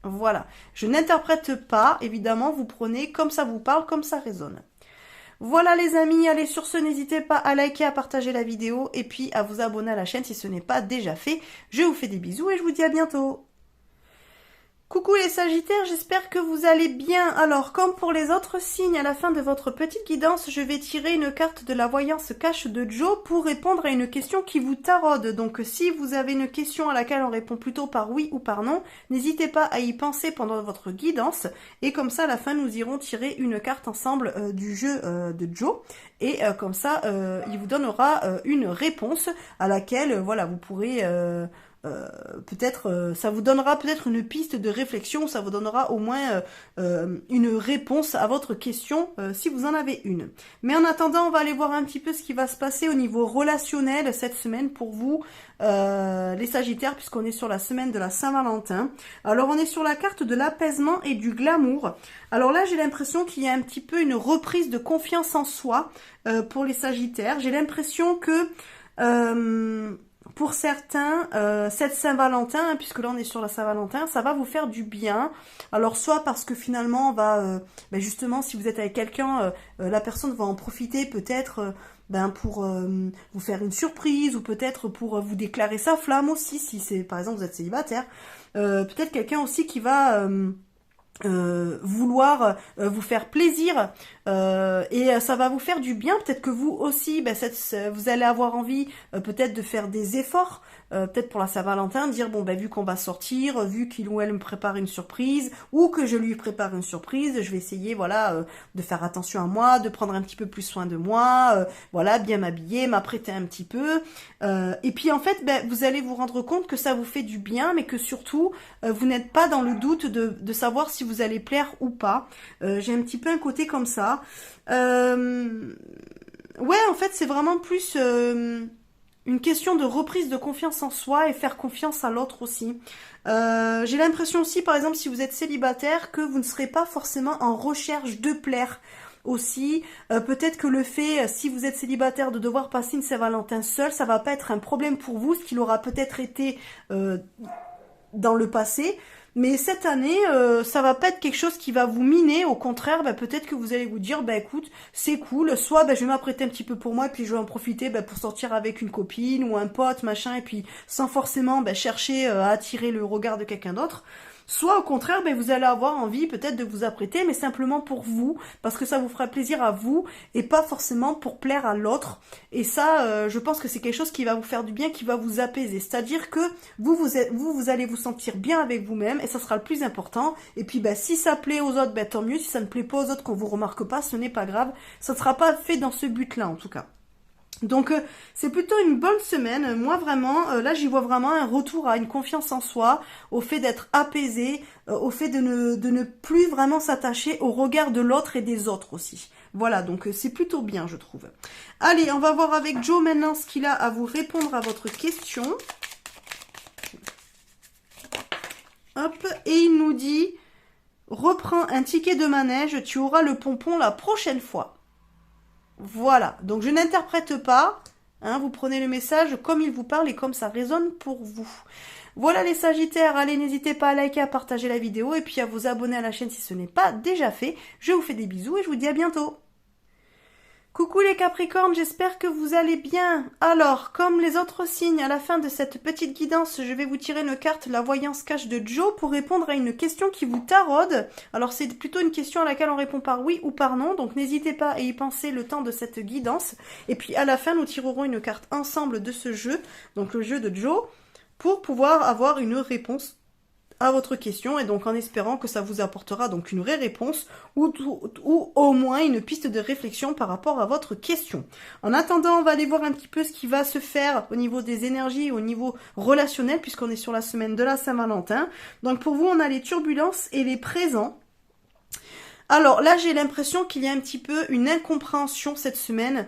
Voilà, je n'interprète pas, évidemment, vous prenez comme ça vous parle, comme ça résonne. Voilà les amis, allez sur ce, n'hésitez pas à liker, à partager la vidéo et puis à vous abonner à la chaîne si ce n'est pas déjà fait. Je vous fais des bisous et je vous dis à bientôt. Coucou les Sagittaires, j'espère que vous allez bien. Alors, comme pour les autres signes, à la fin de votre petite guidance, je vais tirer une carte de la voyance cache de Joe pour répondre à une question qui vous taraude. Donc, si vous avez une question à laquelle on répond plutôt par oui ou par non, n'hésitez pas à y penser pendant votre guidance. Et comme ça, à la fin, nous irons tirer une carte ensemble du jeu de Joe. Et comme ça, il vous donnera une réponse à laquelle, voilà, vous pourrez... peut-être ça vous donnera peut-être une piste de réflexion, ça vous donnera au moins une réponse à votre question si vous en avez une. Mais en attendant, on va aller voir un petit peu ce qui va se passer au niveau relationnel cette semaine pour vous les Sagittaires, puisqu'on est sur la semaine de la Saint-Valentin. Alors on est sur la carte de l'apaisement et du glamour. Alors là j'ai l'impression qu'il y a un petit peu une reprise de confiance en soi pour les Sagittaires. J'ai l'impression que pour certains, cette Saint-Valentin, hein, puisque là on est sur la Saint-Valentin, ça va vous faire du bien. Alors soit parce que finalement, on va, justement, si vous êtes avec quelqu'un, la personne va en profiter peut-être pour vous faire une surprise ou peut-être pour vous déclarer sa flamme aussi, si c'est par exemple vous êtes célibataire. Peut-être quelqu'un aussi qui va... vouloir vous faire plaisir et ça va vous faire du bien. Peut-être que vous aussi vous allez avoir envie peut-être de faire des efforts peut-être pour la Saint-Valentin, dire bon vu qu'on va sortir, vu qu'il ou elle me prépare une surprise ou que je lui prépare une surprise, je vais essayer voilà de faire attention à moi, de prendre un petit peu plus soin de moi, voilà, bien m'habiller, m'apprêter un petit peu et puis en fait vous allez vous rendre compte que ça vous fait du bien, mais que surtout vous n'êtes pas dans le doute de savoir si vous allez plaire ou pas. J'ai un petit peu un côté comme ça. Ouais, en fait, c'est vraiment plus une question de reprise de confiance en soi et faire confiance à l'autre aussi. J'ai l'impression aussi, par exemple, si vous êtes célibataire, que vous ne serez pas forcément en recherche de plaire. Aussi, peut-être que le fait, si vous êtes célibataire, de devoir passer une Saint-Valentin seul, ça va pas être un problème pour vous, ce qu'il aura peut-être été dans le passé. Mais cette année, ça va pas être quelque chose qui va vous miner. Au contraire, peut-être que vous allez vous dire, écoute, c'est cool. Soit je vais m'apprêter un petit peu pour moi, et puis je vais en profiter pour sortir avec une copine ou un pote, machin, et puis sans forcément chercher à attirer le regard de quelqu'un d'autre. Soit au contraire, vous allez avoir envie peut-être de vous apprêter, mais simplement pour vous, parce que ça vous fera plaisir à vous, et pas forcément pour plaire à l'autre. Et ça, je pense que c'est quelque chose qui va vous faire du bien, qui va vous apaiser. C'est-à-dire que vous allez vous sentir bien avec vous-même, et ça sera le plus important. Et puis si ça plaît aux autres, tant mieux. Si ça ne plaît pas aux autres, qu'on vous remarque pas, ce n'est pas grave. Ça ne sera pas fait dans ce but-là, en tout cas. Donc c'est plutôt une bonne semaine. Moi vraiment, là j'y vois vraiment un retour à une confiance en soi, au fait d'être apaisé, au fait de ne plus vraiment s'attacher au regard de l'autre et des autres aussi. Voilà, donc c'est plutôt bien je trouve. Allez, on va voir avec Joe maintenant ce qu'il a à vous répondre à votre question. Hop, et il nous dit, reprends un ticket de manège, tu auras le pompon la prochaine fois. Voilà, donc je n'interprète pas, hein, vous prenez le message comme il vous parle et comme ça résonne pour vous. Voilà les Sagittaires, allez n'hésitez pas à liker, à partager la vidéo et puis à vous abonner à la chaîne si ce n'est pas déjà fait. Je vous fais des bisous et je vous dis à bientôt. Coucou les Capricornes, j'espère que vous allez bien. Alors, comme les autres signes, à la fin de cette petite guidance, je vais vous tirer une carte, la voyance cache de Joe, pour répondre à une question qui vous taraude. Alors, c'est plutôt une question à laquelle on répond par oui ou par non, donc n'hésitez pas à y penser le temps de cette guidance. Et puis, à la fin, nous tirerons une carte ensemble de ce jeu, donc le jeu de Joe, pour pouvoir avoir une réponse à votre question et donc en espérant que ça vous apportera donc une vraie réponse ou au moins une piste de réflexion par rapport à votre question. En attendant, on va aller voir un petit peu ce qui va se faire au niveau des énergies, au niveau relationnel puisqu'on est sur la semaine de la Saint-Valentin. Donc pour vous, on a les turbulences et les présents. Alors là, j'ai l'impression qu'il y a un petit peu une incompréhension cette semaine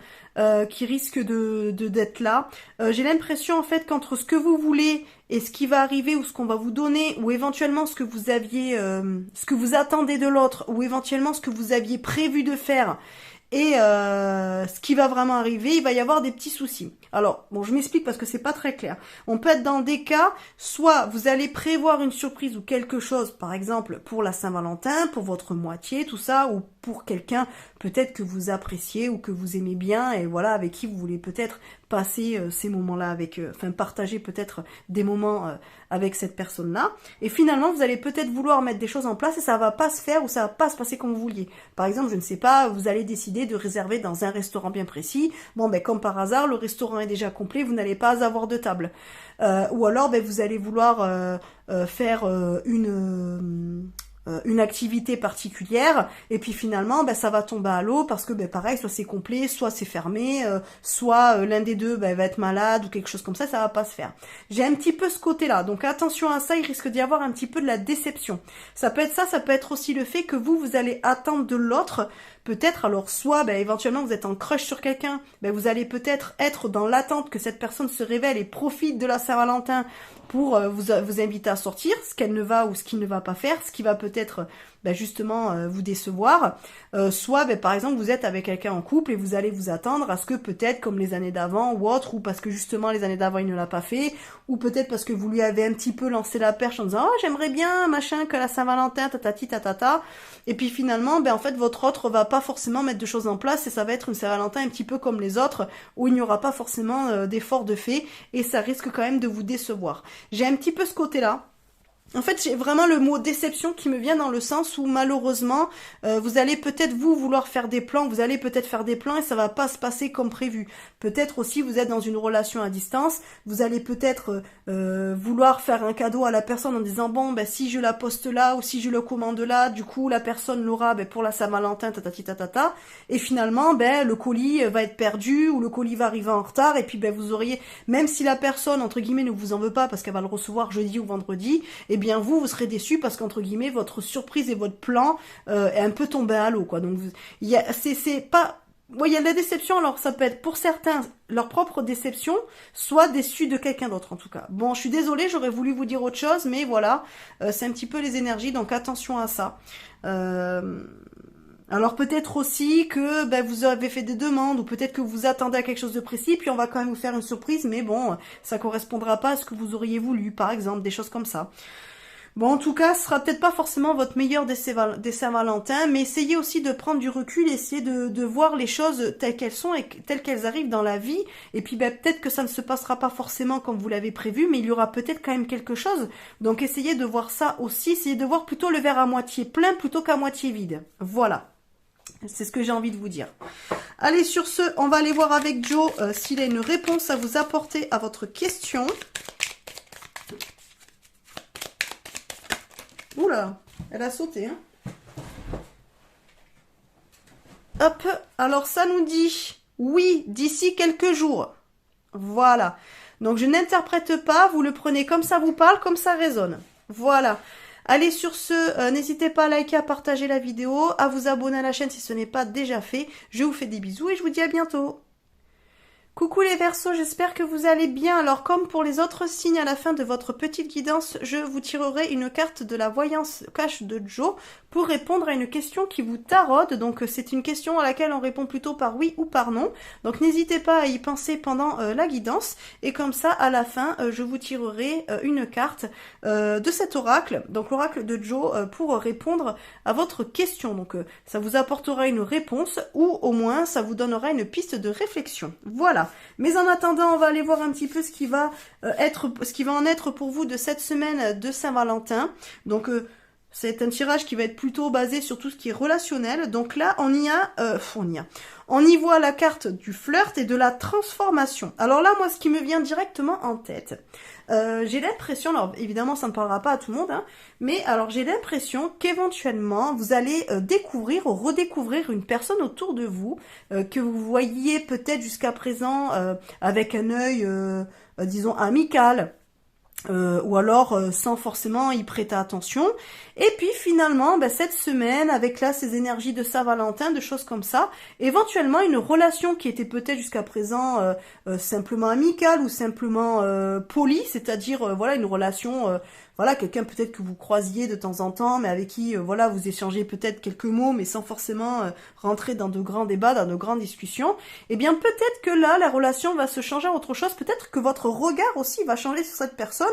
qui risque d'être là. J'ai l'impression en fait qu'entre ce que vous voulez et ce qui va arriver ou ce qu'on va vous donner ou éventuellement ce que vous aviez, ce que vous attendez de l'autre ou éventuellement ce que vous aviez prévu de faire et ce qui va vraiment arriver, il va y avoir des petits soucis. Alors, bon, je m'explique parce que c'est pas très clair. On peut être dans des cas, soit vous allez prévoir une surprise ou quelque chose, par exemple pour la Saint-Valentin, pour votre moitié, tout ça, ou pour quelqu'un peut-être que vous appréciez ou que vous aimez bien et voilà, avec qui vous voulez peut-être passer ces moments-là avec, enfin partager peut-être des moments avec cette personne-là. Et finalement, vous allez peut-être vouloir mettre des choses en place et ça va pas se faire ou ça va pas se passer comme vous vouliez. Par exemple, je ne sais pas, vous allez décider de réserver dans un restaurant bien précis. Bon, ben comme par hasard, le restaurant est déjà complet, vous n'allez pas avoir de table. Ou alors, ben vous allez vouloir faire une activité particulière et puis finalement ben, ça va tomber à l'eau parce que ben, pareil soit c'est complet, soit c'est fermé, soit l'un des deux ben, va être malade ou quelque chose comme ça va pas se faire. J'ai un petit peu ce côté là, donc attention à ça, il risque d'y avoir un petit peu de la déception. Ça peut être ça, ça peut être aussi le fait que vous allez attendre de l'autre peut-être, alors soit ben, éventuellement vous êtes en crush sur quelqu'un, ben, vous allez peut-être être dans l'attente que cette personne se révèle et profite de la Saint-Valentin pour vous inviter à sortir, ce qu'elle ne va ou ce qu'il ne va pas faire, ce qui va peut-être ben, justement vous décevoir. Soit ben, par exemple vous êtes avec quelqu'un en couple et vous allez vous attendre à ce que peut-être comme les années d'avant ou autre, ou parce que justement les années d'avant il ne l'a pas fait, ou peut-être parce que vous lui avez un petit peu lancé la perche en disant « Oh j'aimerais bien machin que la Saint-Valentin, tatati tatata », et puis finalement ben en fait votre autre va pas forcément mettre de choses en place et ça va être une Saint-Valentin un petit peu comme les autres où il n'y aura pas forcément d'effort de fait et ça risque quand même de vous décevoir. J'ai un petit peu ce côté-là. En fait, j'ai vraiment le mot déception qui me vient dans le sens où malheureusement, vous allez peut-être vouloir faire des plans, vous allez peut-être faire des plans et ça va pas se passer comme prévu. Peut-être aussi vous êtes dans une relation à distance, vous allez peut-être vouloir faire un cadeau à la personne en disant bon ben si je la poste là ou si je le commande là, du coup la personne l'aura ben, pour la Saint-Valentin tatati tatata et finalement ben le colis va être perdu ou le colis va arriver en retard et puis ben vous auriez, même si la personne entre guillemets ne vous en veut pas parce qu'elle va le recevoir jeudi ou vendredi, et bien vous serez déçus parce qu'entre guillemets votre surprise et votre plan est un peu tombé à l'eau quoi. Donc c'est pas, il y a de la déception, alors ça peut être pour certains leur propre déception, soit déçus de quelqu'un d'autre en tout cas. Bon, je suis désolée, j'aurais voulu vous dire autre chose, mais voilà, c'est un petit peu les énergies, donc attention à ça. Alors peut-être aussi que ben, vous avez fait des demandes ou peut-être que vous attendez à quelque chose de précis, puis on va quand même vous faire une surprise, mais bon, ça correspondra pas à ce que vous auriez voulu, par exemple, des choses comme ça. Bon, en tout cas, ce sera peut-être pas forcément votre meilleur des Saint-Valentin, mais essayez aussi de prendre du recul, essayez de voir les choses telles qu'elles sont et telles qu'elles arrivent dans la vie. Et puis, ben, peut-être que ça ne se passera pas forcément comme vous l'avez prévu, mais il y aura peut-être quand même quelque chose. Donc, essayez de voir ça aussi, essayez de voir plutôt le verre à moitié plein plutôt qu'à moitié vide. Voilà. C'est ce que j'ai envie de vous dire. Allez, sur ce, on va aller voir avec Joe s'il a une réponse à vous apporter à votre question. Oula, elle a sauté, hein. Hop, alors ça nous dit, oui, d'ici quelques jours. Voilà. Donc je n'interprète pas, vous le prenez comme ça vous parle, comme ça résonne. Voilà. Allez, sur ce, n'hésitez pas à liker, à partager la vidéo, à vous abonner à la chaîne si ce n'est pas déjà fait. Je vous fais des bisous et je vous dis à bientôt. Coucou les Verseaux, j'espère que vous allez bien. Alors comme pour les autres signes, à la fin de votre petite guidance, je vous tirerai une carte de la voyance cache de Joe pour répondre à une question qui vous taraude. Donc c'est une question à laquelle on répond plutôt par oui ou par non. Donc n'hésitez pas à y penser pendant la guidance. Et comme ça, à la fin, je vous tirerai une carte de cet oracle, donc l'oracle de Joe, pour répondre à votre question. Donc ça vous apportera une réponse ou au moins ça vous donnera une piste de réflexion. Voilà. Mais en attendant, on va aller voir un petit peu ce qui va en être pour vous de cette semaine de Saint-Valentin. Donc C'est un tirage qui va être plutôt basé sur tout ce qui est relationnel. Donc là, on y voit la carte du flirt et de la transformation. Alors là, moi, ce qui me vient directement en tête, j'ai l'impression, alors évidemment, ça ne parlera pas à tout le monde, hein, mais alors j'ai l'impression qu'éventuellement, vous allez découvrir ou redécouvrir une personne autour de vous que vous voyiez peut-être jusqu'à présent avec un œil, disons, amical. Ou alors sans forcément y prêter attention. Et puis finalement, cette semaine, avec là ces énergies de Saint-Valentin, de choses comme ça, éventuellement une relation qui était peut-être jusqu'à présent simplement amicale ou simplement polie, c'est-à-dire voilà une relation, voilà quelqu'un peut-être que vous croisiez de temps en temps, mais avec qui voilà vous échangez peut-être quelques mots, mais sans forcément rentrer dans de grands débats, dans de grandes discussions. Eh bien peut-être que là la relation va se changer à autre chose, peut-être que votre regard aussi va changer sur cette personne,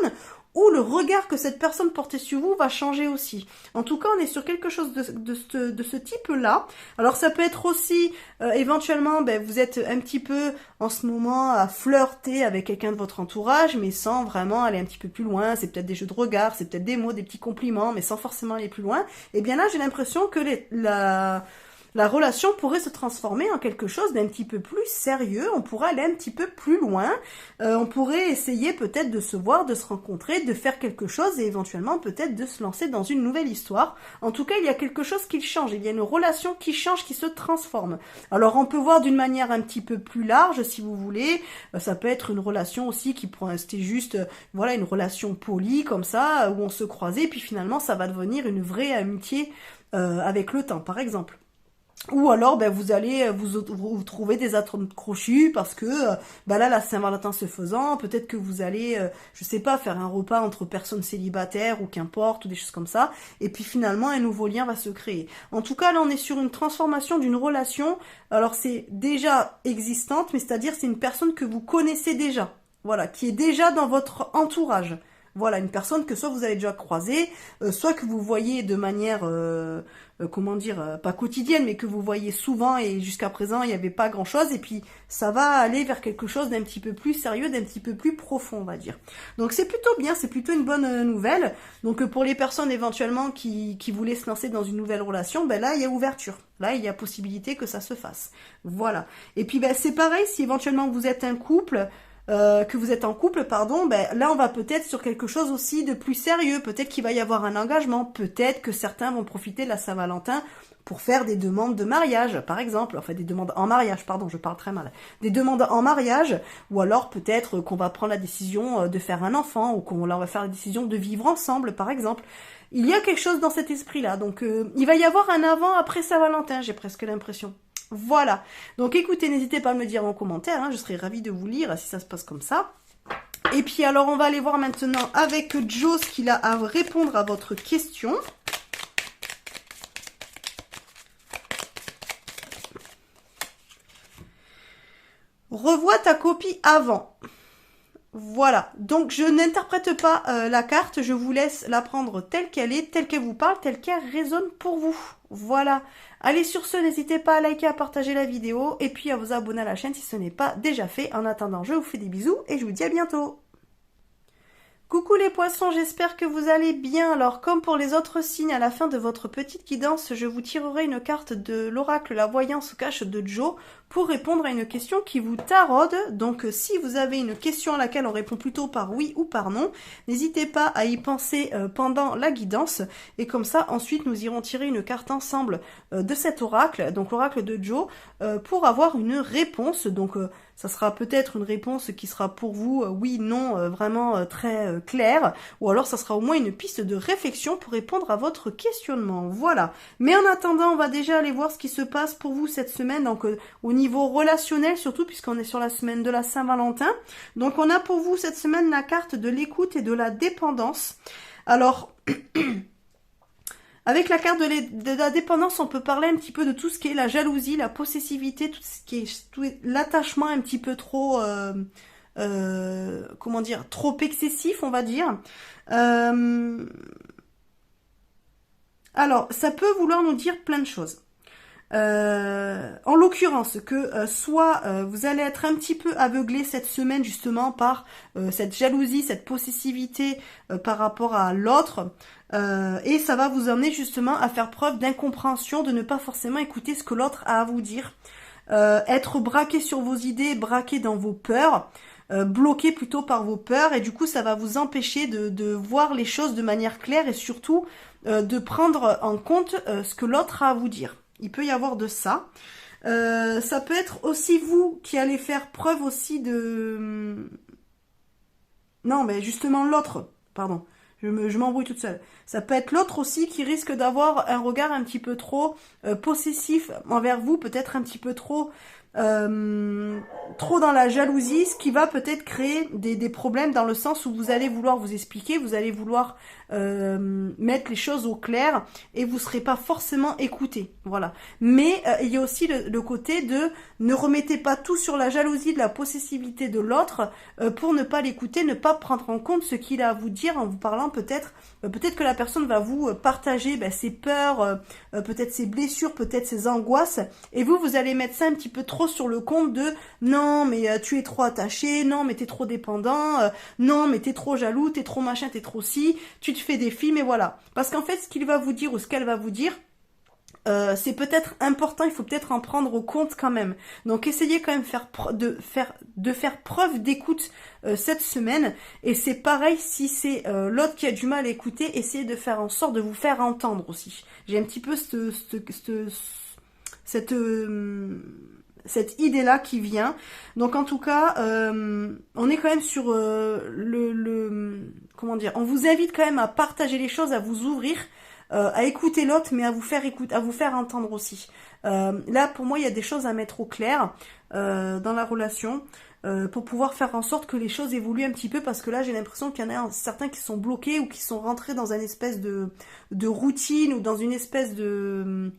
ou le regard que cette personne portait sur vous va changer aussi. En tout cas, on est sur quelque chose de ce type-là. Alors ça peut être aussi, éventuellement, vous êtes un petit peu en ce moment à flirter avec quelqu'un de votre entourage, mais sans vraiment aller un petit peu plus loin. C'est peut-être des jeux de regard, c'est peut-être des mots, des petits compliments, mais sans forcément aller plus loin. Et bien là, j'ai l'impression que la relation pourrait se transformer en quelque chose d'un petit peu plus sérieux, on pourrait aller un petit peu plus loin, on pourrait essayer peut-être de se voir, de se rencontrer, de faire quelque chose et éventuellement peut-être de se lancer dans une nouvelle histoire. En tout cas, il y a quelque chose qui change, il y a une relation qui change, qui se transforme. Alors on peut voir d'une manière un petit peu plus large si vous voulez, ça peut être une relation aussi qui pourrait rester juste, voilà, une relation polie comme ça, où on se croisait, puis finalement ça va devenir une vraie amitié avec le temps par exemple. Ou alors, vous allez vous trouver des atomes crochus parce que, là, la Saint-Valentin se faisant, peut-être que vous allez, je sais pas, faire un repas entre personnes célibataires ou qu'importe, ou des choses comme ça. Et puis finalement, un nouveau lien va se créer. En tout cas, là, on est sur une transformation d'une relation. Alors, c'est déjà existante, mais c'est-à-dire c'est une personne que vous connaissez déjà. Voilà, qui est déjà dans votre entourage. Voilà, une personne que soit vous avez déjà croisée, soit que vous voyez de manière, pas quotidienne, mais que vous voyez souvent et jusqu'à présent il n'y avait pas grand-chose. Et puis ça va aller vers quelque chose d'un petit peu plus sérieux, d'un petit peu plus profond, on va dire. Donc c'est plutôt bien, c'est plutôt une bonne nouvelle. Donc pour les personnes éventuellement qui voulaient se lancer dans une nouvelle relation, là il y a ouverture. Là il y a possibilité que ça se fasse. Voilà. Et puis c'est pareil, si éventuellement vous êtes un couple, que vous êtes en couple, pardon, là on va peut-être sur quelque chose aussi de plus sérieux, peut-être qu'il va y avoir un engagement, peut-être que certains vont profiter de la Saint-Valentin pour faire des demandes de mariage, par exemple, enfin des demandes en mariage, pardon, je parle très mal, des demandes en mariage, ou alors peut-être qu'on va prendre la décision de faire un enfant, ou qu'on va faire la décision de vivre ensemble, par exemple. Il y a quelque chose dans cet esprit-là, donc il va y avoir un avant-après Saint-Valentin, j'ai presque l'impression. Voilà. Donc écoutez, n'hésitez pas à me le dire en commentaire, je serais ravie de vous lire si ça se passe comme ça. Et puis alors on va aller voir maintenant avec Joe ce qu'il a à répondre à votre question. Revois ta copie avant. Voilà, donc je n'interprète pas la carte, je vous laisse la prendre telle qu'elle est, telle qu'elle vous parle, telle qu'elle résonne pour vous. Voilà. Allez, sur ce, n'hésitez pas à liker, à partager la vidéo et puis à vous abonner à la chaîne si ce n'est pas déjà fait. En attendant, je vous fais des bisous et je vous dis à bientôt. Coucou les poissons, j'espère que vous allez bien. Alors comme pour les autres signes, à la fin de votre petite guidance, je vous tirerai une carte de l'oracle La Voyance Cache de Joe pour répondre à une question qui vous taraude. Donc si vous avez une question à laquelle on répond plutôt par oui ou par non, n'hésitez pas à y penser pendant la guidance. Et comme ça, ensuite, nous irons tirer une carte ensemble de cet oracle, donc l'oracle de Joe, pour avoir une réponse. Donc ça sera peut-être une réponse qui sera pour vous oui, non, vraiment très claire, ou alors ça sera au moins une piste de réflexion pour répondre à votre questionnement. Voilà. Mais en attendant, on va déjà aller voir ce qui se passe pour vous cette semaine, donc au niveau relationnel surtout, puisqu'on est sur la semaine de la Saint-Valentin. Donc on a pour vous cette semaine la carte de l'écoute et de la dépendance. Alors... Avec la carte de la dépendance, on peut parler un petit peu de tout ce qui est la jalousie, la possessivité, tout ce qui est l'attachement un petit peu trop, trop excessif, on va dire. Alors, ça peut vouloir nous dire plein de choses. En l'occurrence, que soit vous allez être un petit peu aveuglé cette semaine justement par cette jalousie, cette possessivité par rapport à l'autre, et ça va vous amener justement à faire preuve d'incompréhension, de ne pas forcément écouter ce que l'autre a à vous dire, être braqué sur vos idées, braqué dans vos peurs, bloqué plutôt par vos peurs, et du coup ça va vous empêcher de voir les choses de manière claire et surtout de prendre en compte ce que l'autre a à vous dire. Il peut y avoir de ça. Ça peut être aussi vous qui allez faire preuve aussi de... Non, mais justement l'autre, pardon, je m'embrouille toute seule. Ça peut être l'autre aussi qui risque d'avoir un regard un petit peu trop possessif envers vous, peut-être un petit peu trop dans la jalousie, ce qui va peut-être créer des problèmes dans le sens où vous allez vouloir vous expliquer, vous allez vouloir mettre les choses au clair et vous serez pas forcément écouté, voilà. Mais il y a aussi le côté de ne remettez pas tout sur la jalousie, de la possessivité de l'autre pour ne pas l'écouter, ne pas prendre en compte ce qu'il a à vous dire en vous parlant peut-être que la personne va vous partager ses peurs, peut-être ses blessures, peut-être ses angoisses, et vous allez mettre ça un petit peu trop sur le compte de non mais tu es trop attaché, non mais t'es trop dépendant, non mais t'es trop jaloux, t'es trop machin, t'es trop ci, tu te fais des films et voilà. Parce qu'en fait ce qu'il va vous dire ou ce qu'elle va vous dire, c'est peut-être important, il faut peut-être en prendre compte quand même. Donc essayez quand même de faire preuve d'écoute cette semaine. Et c'est pareil si c'est l'autre qui a du mal à écouter, essayez de faire en sorte de vous faire entendre aussi. J'ai un petit peu cette idée-là qui vient. Donc en tout cas, on est quand même sur comment dire, on vous invite quand même à partager les choses, à vous ouvrir, à écouter l'autre, mais à vous faire entendre aussi. Là, pour moi, il y a des choses à mettre au clair dans la relation pour pouvoir faire en sorte que les choses évoluent un petit peu, parce que là, j'ai l'impression qu'il y en a certains qui sont bloqués ou qui sont rentrés dans une espèce de routine ou dans une espèce de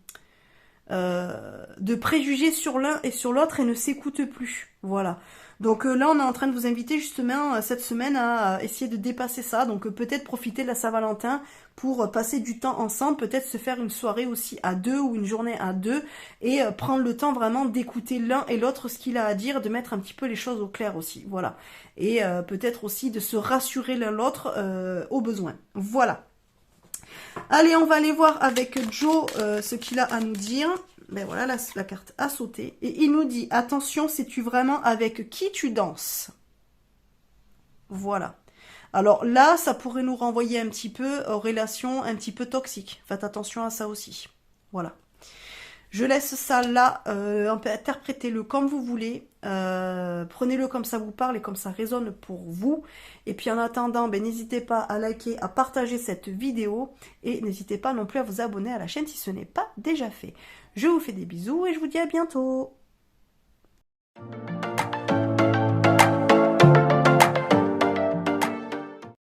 préjugés sur l'un et sur l'autre et ne s'écoutent plus. Voilà. Donc là, on est en train de vous inviter justement cette semaine à essayer de dépasser ça. Donc peut-être profiter de la Saint-Valentin pour passer du temps ensemble, peut-être se faire une soirée aussi à deux ou une journée à deux et prendre le temps vraiment d'écouter l'un et l'autre ce qu'il a à dire, de mettre un petit peu les choses au clair aussi. Voilà. Et peut-être aussi de se rassurer l'un l'autre au besoin. Voilà. Allez, on va aller voir avec Joe ce qu'il a à nous dire. Ben voilà, la carte a sauté. Et il nous dit, attention, sais-tu vraiment avec qui tu danses? Voilà. Alors là, ça pourrait nous renvoyer un petit peu aux relations un petit peu toxiques. Faites attention à ça aussi. Voilà. Je laisse ça là, interprétez-le comme vous voulez, prenez-le comme ça vous parle et comme ça résonne pour vous. Et puis en attendant, n'hésitez pas à liker, à partager cette vidéo et n'hésitez pas non plus à vous abonner à la chaîne si ce n'est pas déjà fait. Je vous fais des bisous et je vous dis à bientôt.